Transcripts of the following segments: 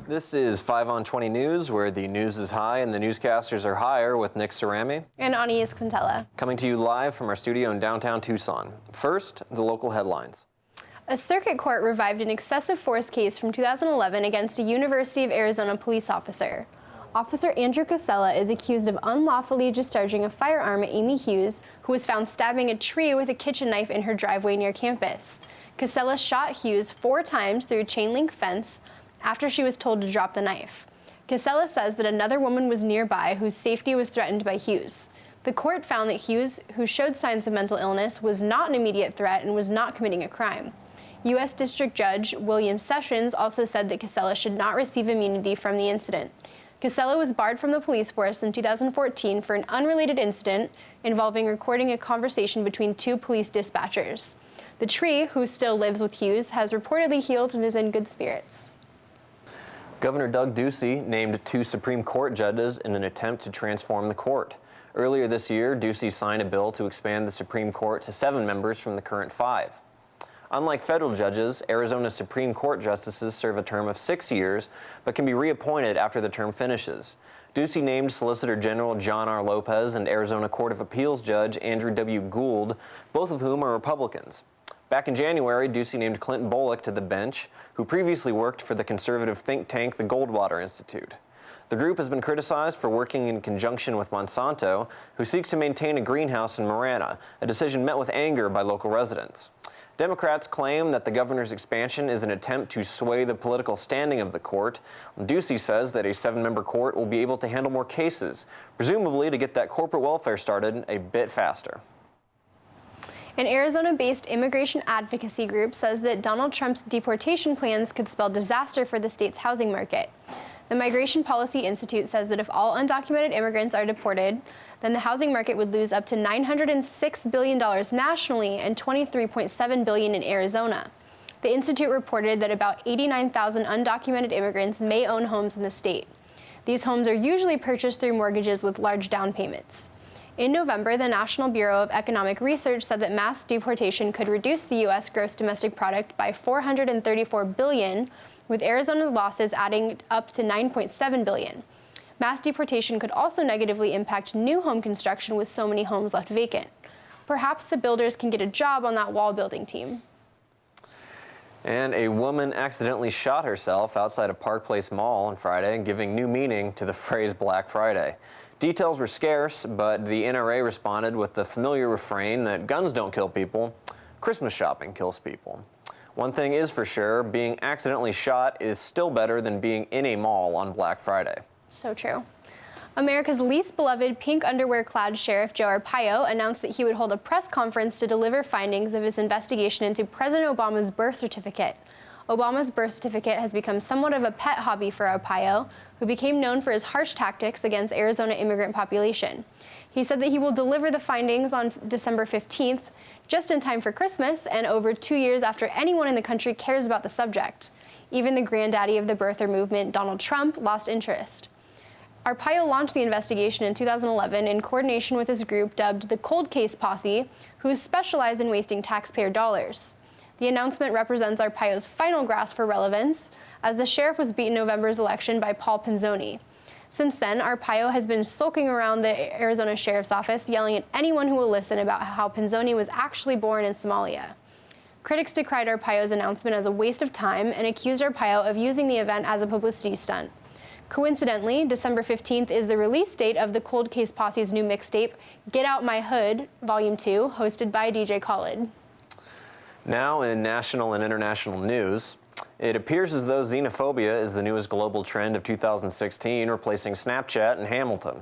This is 5 on 20 News, where the news is high and the newscasters are higher, with Nick Cerami and Anais Quintela. Coming to you live from our studio in downtown Tucson. First, the local headlines. A circuit court revived an excessive force case from 2011 against a University of Arizona police officer. Officer Andrew Quintela is accused of unlawfully discharging a firearm at Amy Hughes, who was found stabbing a tree with a kitchen knife in her driveway near campus. Quintela shot Hughes 4 times through a chain link fence after she was told to drop the knife. Quintela says that another woman was nearby whose safety was threatened by Hughes. The court found that Hughes, who showed signs of mental illness, was not an immediate threat and was not committing a crime. U.S. District Judge William Sessions also said that Quintela should not receive immunity from the incident. Quintela was barred from the police force in 2014 for an unrelated incident involving recording a conversation between 2 police dispatchers. The tree, who still lives with Hughes, has reportedly healed and is in good spirits. Governor Doug Ducey named 2 Supreme Court judges in an attempt to transform the court. Earlier this year, Ducey signed a bill to expand the Supreme Court to 7 members from the current 5. Unlike federal judges, Arizona's Supreme Court justices serve a term of 6 years, but can be reappointed after the term finishes. Ducey named Solicitor General John R. Lopez and Arizona Court of Appeals Judge Andrew W. Gould, both of whom are Republicans. Back in January, Ducey named Clinton Bullock to the bench, who previously worked for the conservative think tank, the Goldwater Institute. The group has been criticized for working in conjunction with Monsanto, who seeks to maintain a greenhouse in Marana, a decision met with anger by local residents. Democrats claim that the governor's expansion is an attempt to sway the political standing of the court. Ducey says that a 7-member court will be able to handle more cases, presumably to get that corporate welfare started a bit faster. An Arizona-based immigration advocacy group says that Donald Trump's deportation plans could spell disaster for the state's housing market. The Migration Policy Institute says that if all undocumented immigrants are deported, then the housing market would lose up to $906 billion nationally and $23.7 billion in Arizona. The institute reported that about 89,000 undocumented immigrants may own homes in the state. These homes are usually purchased through mortgages with large down payments. In November, the National Bureau of Economic Research said that mass deportation could reduce the U.S. gross domestic product by $434 billion, with Arizona's losses adding up to $9.7 billion. Mass deportation could also negatively impact new home construction with so many homes left vacant. Perhaps the builders can get a job on that wall building team. And a woman accidentally shot herself outside a Park Place Mall on Friday, giving new meaning to the phrase Black Friday. Details were scarce, but the NRA responded with the familiar refrain that guns don't kill people, Christmas shopping kills people. One thing is for sure, being accidentally shot is still better than being in a mall on Black Friday. So true. America's least beloved pink underwear-clad Sheriff Joe Arpaio announced that he would hold a press conference to deliver findings of his investigation into President Obama's birth certificate. Obama's birth certificate has become somewhat of a pet hobby for Arpaio, who became known for his harsh tactics against Arizona immigrant population. He said that he will deliver the findings on December 15th, just in time for Christmas and over 2 years after anyone in the country cares about the subject. Even the granddaddy of the birther movement, Donald Trump, lost interest. Arpaio launched the investigation in 2011 in coordination with his group dubbed the Cold Case Posse, who specialize in wasting taxpayer dollars. The announcement represents Arpaio's final grasp for relevance, as the sheriff was beaten in November's election by Paul Penzoni. Since then, Arpaio has been sulking around the Arizona Sheriff's Office, yelling at anyone who will listen about how Penzoni was actually born in Somalia. Critics decried Arpaio's announcement as a waste of time and accused Arpaio of using the event as a publicity stunt. Coincidentally, December 15th is the release date of the Cold Case Posse's new mixtape, Get Out My Hood, Volume 2, hosted by DJ Khaled. Now in national and international news, it appears as though xenophobia is the newest global trend of 2016, replacing Snapchat and Hamilton.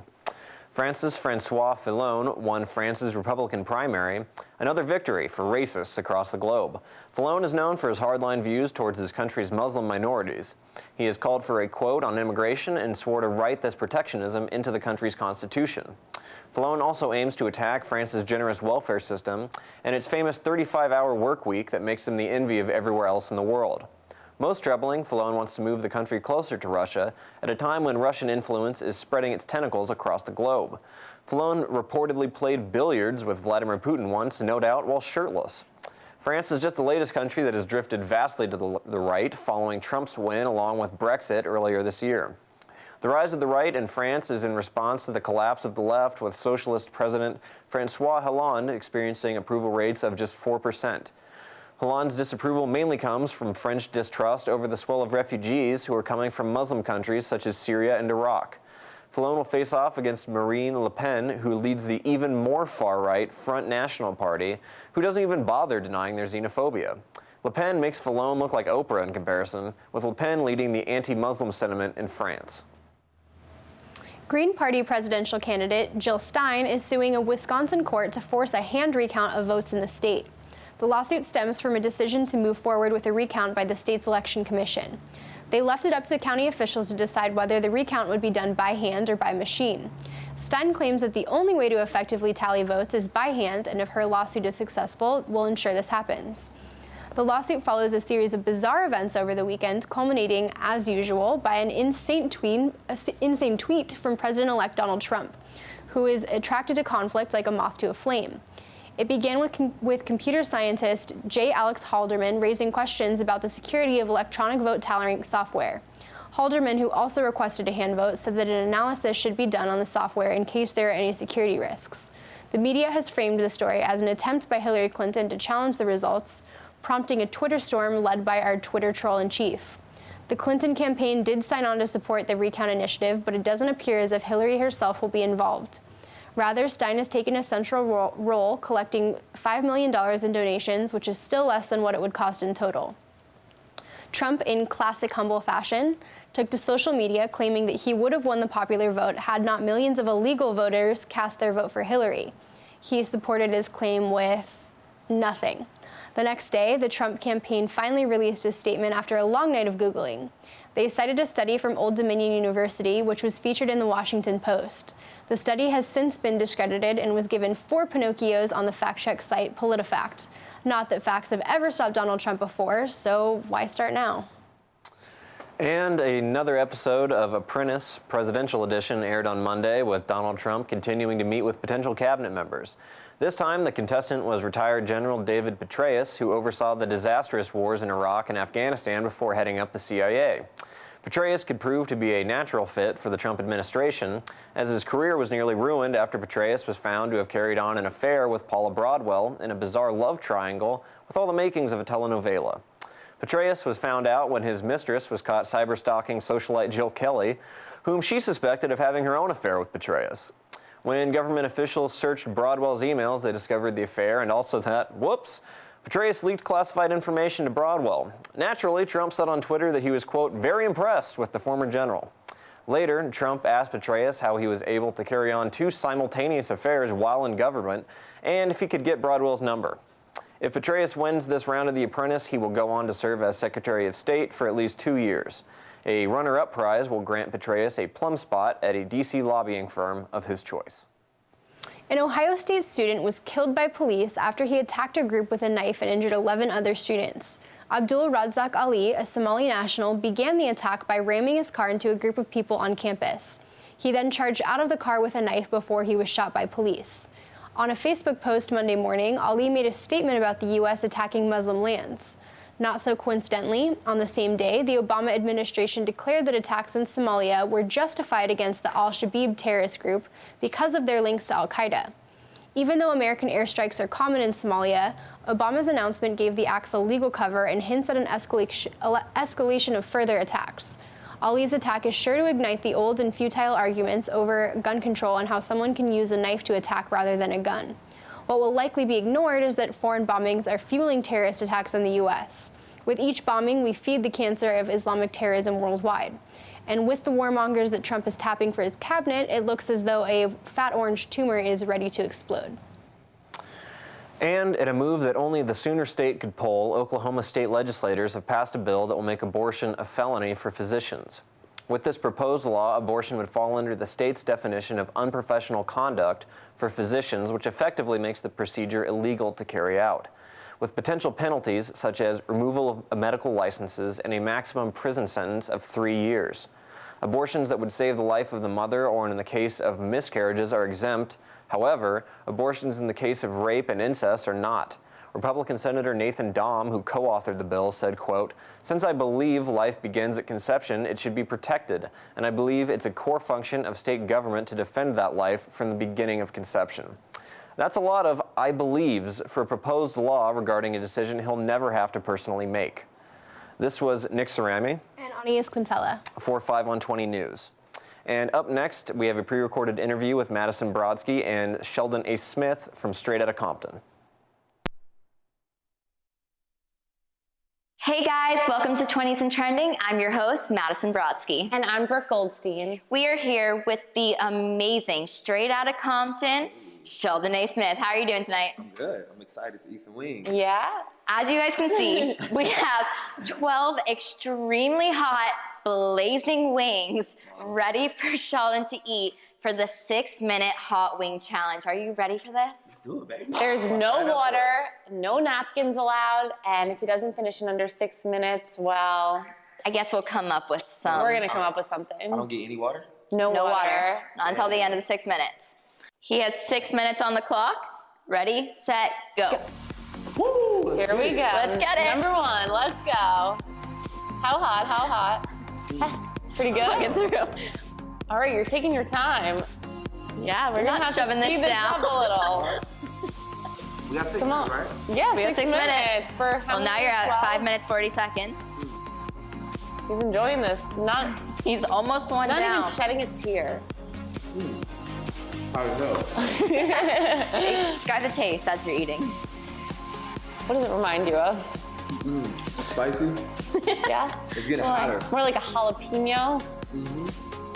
Francis Francois Fillon won France's Republican primary, another victory for racists across the globe. Fillon is known for his hardline views towards his country's Muslim minorities. He has called for a quote on immigration and swore to write this protectionism into the country's constitution. Fillon also aims to attack France's generous welfare system and its famous 35-hour work week that makes them the envy of everywhere else in the world. Most troubling, Fillon wants to move the country closer to Russia at a time when Russian influence is spreading its tentacles across the globe. Fillon reportedly played billiards with Vladimir Putin once, no doubt while shirtless. France is just the latest country that has drifted vastly to the right following Trump's win along with Brexit earlier this year. The rise of the right in France is in response to the collapse of the left, with socialist President François Hollande experiencing approval rates of just 4%. Hollande's disapproval mainly comes from French distrust over the swell of refugees who are coming from Muslim countries such as Syria and Iraq. Hollande will face off against Marine Le Pen, who leads the even more far-right Front National Party, who doesn't even bother denying their xenophobia. Le Pen makes Hollande look like Oprah in comparison, with Le Pen leading the anti-Muslim sentiment in France. Green Party presidential candidate Jill Stein is suing a Wisconsin court to force a hand recount of votes in the state. The lawsuit stems from a decision to move forward with a recount by the state's election commission. They left it up to county officials to decide whether the recount would be done by hand or by machine. Stein claims that the only way to effectively tally votes is by hand, and if her lawsuit is successful, will ensure this happens. The lawsuit follows a series of bizarre events over the weekend, culminating, as usual, by an insane tweet from President-elect Donald Trump, who is attracted to conflict like a moth to a flame. It began with computer scientist J. Alex Halderman raising questions about the security of electronic vote tallying software. Halderman, who also requested a hand vote, said that an analysis should be done on the software in case there are any security risks. The media has framed the story as an attempt by Hillary Clinton to challenge the results, prompting a Twitter storm led by our Twitter troll-in-chief. The Clinton campaign did sign on to support the recount initiative, but it doesn't appear as if Hillary herself will be involved. Rather, Stein has taken a central role, collecting $5 million in donations, which is still less than what it would cost in total. Trump, in classic humble fashion, took to social media claiming that he would have won the popular vote had not millions of illegal voters cast their vote for Hillary. He supported his claim with nothing. The next day, the Trump campaign finally released a statement after a long night of Googling. They cited a study from Old Dominion University, which was featured in the Washington Post. The study has since been discredited and was given 4 Pinocchios on the fact-check site PolitiFact. Not that facts have ever stopped Donald Trump before, so why start now? And another episode of Apprentice Presidential Edition aired on Monday, with Donald Trump continuing to meet with potential cabinet members. This time, the contestant was retired General David Petraeus, who oversaw the disastrous wars in Iraq and Afghanistan before heading up the CIA. Petraeus could prove to be a natural fit for the Trump administration, as his career was nearly ruined after Petraeus was found to have carried on an affair with Paula Broadwell in a bizarre love triangle with all the makings of a telenovela. Petraeus was found out when his mistress was caught cyber-stalking socialite Jill Kelly, whom she suspected of having her own affair with Petraeus. When government officials searched Broadwell's emails, they discovered the affair and also that, whoops, Petraeus leaked classified information to Broadwell. Naturally, Trump said on Twitter that he was, quote, very impressed with the former general. Later, Trump asked Petraeus how he was able to carry on 2 simultaneous affairs while in government, and if he could get Broadwell's number. If Petraeus wins this round of The Apprentice, he will go on to serve as Secretary of State for at least 2 years. A runner-up prize will grant Petraeus a plum spot at a D.C. lobbying firm of his choice. An Ohio State student was killed by police after he attacked a group with a knife and injured 11 other students. Abdul Razak Ali, a Somali national, began the attack by ramming his car into a group of people on campus. He then charged out of the car with a knife before he was shot by police. On a Facebook post Monday morning, Ali made a statement about the U.S. attacking Muslim lands. Not so coincidentally, on the same day, the Obama administration declared that attacks in Somalia were justified against the Al-Shabaab terrorist group because of their links to Al-Qaeda. Even though American airstrikes are common in Somalia, Obama's announcement gave the acts a legal cover and hints at an escalation of further attacks. Ali's attack is sure to ignite the old and futile arguments over gun control and how someone can use a knife to attack rather than a gun. What will likely be ignored is that foreign bombings are fueling terrorist attacks in the U.S. With each bombing, we feed the cancer of Islamic terrorism worldwide. And with the warmongers that Trump is tapping for his cabinet, it looks as though a fat orange tumor is ready to explode. And in a move that only the Sooner State could pull, Oklahoma state legislators have passed a bill that will make abortion a felony for physicians. With this proposed law, abortion would fall under the state's definition of unprofessional conduct for physicians, which effectively makes the procedure illegal to carry out, with potential penalties such as removal of medical licenses and a maximum prison sentence of 3 years. Abortions that would save the life of the mother or in the case of miscarriages are exempt. However, abortions in the case of rape and incest are not. Republican Senator Nathan Dahm, who co-authored the bill, said, quote, "Since I believe life begins at conception, it should be protected, and I believe it's a core function of state government to defend that life from the beginning of conception." That's a lot of "I believes" for a proposed law regarding a decision he'll never have to personally make. This was Nick Cerami And Anais Quintela for 5/120 News. And up next, we have a pre-recorded interview with Madison Brodsky and Sheldon A. Smith from Straight Outta Compton. Hey guys, welcome to 20s and Trending. I'm your host, Madison Brodsky. And I'm Brooke Goldstein. We are here with the amazing Straight Outta Compton, Sheldon A. Smith. How are you doing tonight? I'm good. I'm excited to eat some wings. Yeah? As you guys can see, we have 12 extremely hot, blazing wings ready for Sheldon to eat for the 6-minute hot wing challenge. Are you ready for this? Let's do it, baby. There's no water, no napkins allowed, and if he doesn't finish in under 6 minutes, well, I guess we'll come up with some. we're gonna come up with something. I don't get any water? No No water. water. Not until the end of the 6 minutes. He has 6 minutes on the clock. Ready, set, go. Woo! Here we go. Let's get it. Number 1, let's go. How hot, how hot? Pretty Get good? through. All right, you're taking your time. Yeah, we're not gonna have to shoving this speed this down. up a little. We got 6 Come on. minutes, right? Yeah, We have 6 6 minutes. minutes. For how Well, now many? you're at 12? 5 minutes, 40 seconds. He's enjoying this. Not He's almost one not down. even shedding a tear. How does it Describe the taste as you're eating. What does it remind you of? go? Spicy? Yeah? It's getting hotter. More like a jalapeno.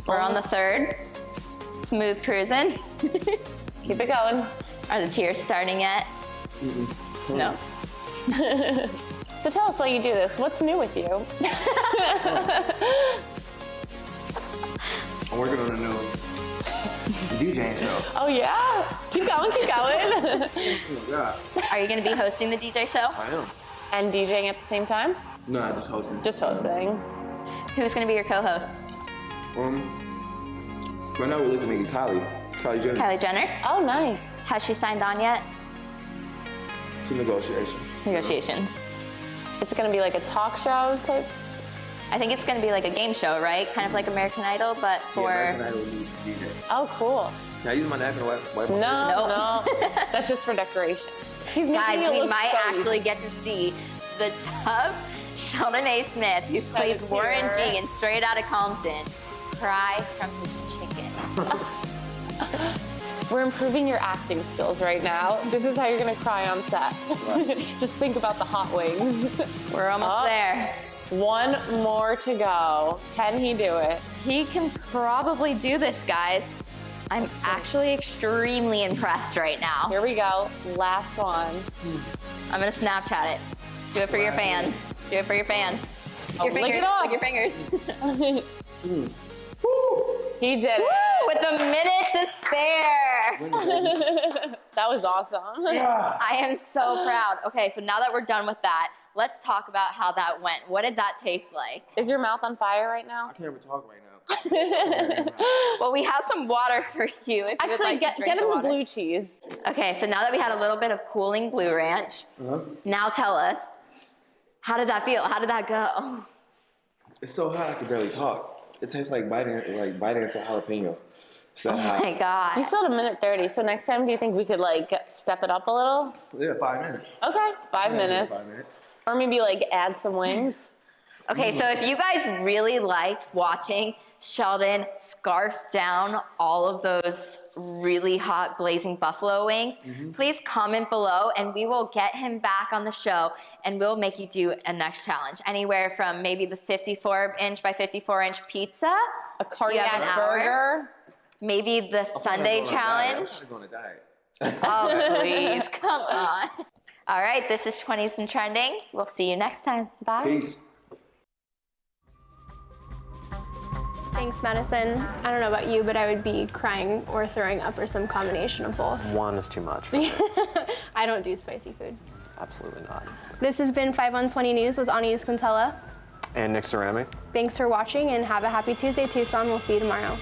We're on the 3rd. Smooth cruising. Keep it going. Are the tears starting yet? No. So tell us why you do this. What's new with you? I'm working on a new DJ show. Oh yeah? Keep going, keep going. Oh, God. Are you going to be hosting the DJ show? I am. And DJing at the same time? No, I just hosting. Just hosting. Who's going to be your co-host? Right now we're looking at Kylie Jenner. Kylie Jenner. Oh, nice. Has she signed on yet? Some negotiation. Negotiations. It's gonna be like a talk show type? I think it's going to be like a game show, right? Kind of like American Idol, but for... Yeah, American Idol needs a DJ. Oh, cool. Can I use my napkin to wipe my No, Nope. no. That's just for decoration. He's making Guys, it we look might so actually easy. get to see the tough Sheldon A. Smith, who plays a Warren tear. G in Straight Outta Compton, cry from his chicken. We're improving your acting skills right now. This is how you're gonna cry on set. Just think about the hot wings. We're almost Oh. there. 1 more to go. Can he do it? He can probably do this, guys. I'm actually extremely impressed right now. Here we go. Last one. I'm gonna Snapchat it. Do it for your fans. Do it for your fans. Oh, Your lick fingers. it off. Lick your fingers. He did it. With a minute to spare. That was awesome. I am so proud. Okay, so now that we're done with that, let's talk about how that went. What did that taste like? Is your mouth on fire right now? I can't even talk right now. Well, we have some water for you if you would Actually, like to get drink him the water. blue cheese. Okay, so now that we had a little bit of cooling Blue Ranch, now tell us, how did that feel? How did that go? It's so hot I can barely talk. It tastes like biting into jalapeno. It's that Oh hot. my God. You still had a minute 30, so next time do you think we could like step it up a little? Yeah, 5 minutes. Okay, 5 Yeah, minutes. 5 minutes. Or maybe like add some wings. Okay, so if you guys really liked watching Sheldon scarf down all of those really hot blazing buffalo wings, please comment below and we will get him back on the show and we'll make you do a next challenge. Anywhere from maybe the 54-inch by 54-inch pizza, A cardiac an hour. burger. maybe the Sunday challenge. I'm going to diet. Oh, please, come on. All right, this is 20s and Trending. We'll see you next time. Bye. Peace. Thanks, Madison. I don't know about you, but I would be crying or throwing up or some combination of both. One is too much for me. I don't do spicy food. Absolutely not. This has been 5/120 News with Anais Quintela. And Nick Cerami. Thanks for watching and have a happy Tuesday, Tucson. We'll see you tomorrow.